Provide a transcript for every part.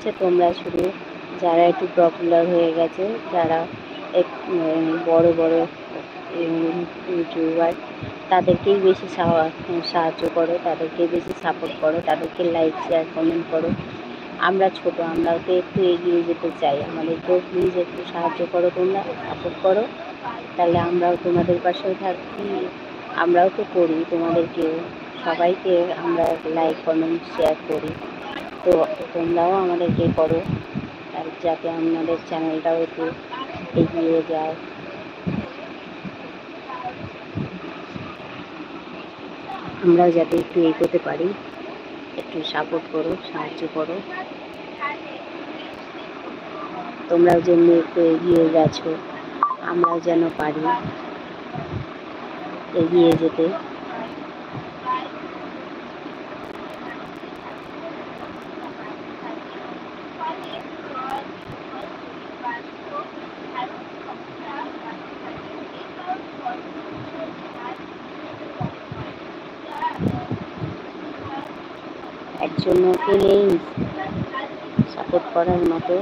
হচ্ছে তোমরা শুধু যারা একটু পপুলার হয়ে গেছে, যারা বড় বড় ইউটিউবার, তাদেরকেই বেশি সাহায্য করো, তাদেরকেই বেশি সাপোর্ট করো, তাদেরকে লাইক শেয়ার কমেন্ট করো। আমরা ছোট, আমরাও তো একটু এগিয়ে যেতে চাই, আমাদেরকেও প্লিজ একটু সাহায্য করো, তোমরা সাপোর্ট করো, তাহলে আমরাও তোমাদের পাশেও থাকি। আমরাও তো করি তোমাদেরকেও, সবাইকে আমরা লাইক কমেন্ট শেয়ার করি, তো তোমরাও আমাদেরকে করো, আর যাতে আমাদের চ্যানেলটাও একটু এগিয়ে যায়। আমরাও যাতে একটু এগোতে পারি, একটু সাপোর্ট করো, সাহায্য করো। তোমরাও যেমনি একটু এগিয়ে গেছো, আমরাও যেন পারি এগিয়ে যেতে। একজনও কে নেই সাপোর্ট করার মতো।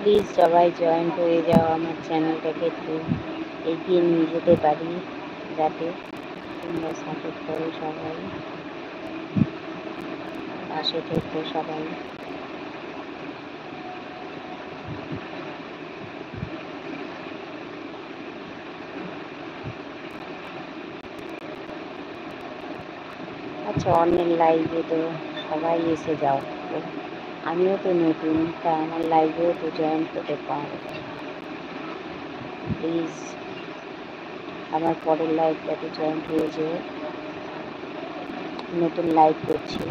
প্লিজ সবাই জয়েন্ট হয়ে যাও, আমার চ্যানেলটাকে একটু এগিয়ে নিয়ে যেতে পারি, যাতে তোমরা সাপোর্ট করো, সবাই পাশে থেকো সবাই। আচ্ছা, অন্যের লাইভে তো সবাই এসে যাও, তো আমিও তো নতুন, তা আমার লাইভেও তো জয়েন হতে পারো। প্লিজ আমার পরের লাইভটাতে জয়েন হয়ে যেও, নতুন লাইভ করছি।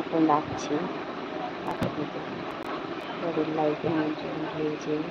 এখন রাখছি, পরের লাইভে আমি জয়েন হয়ে যাই।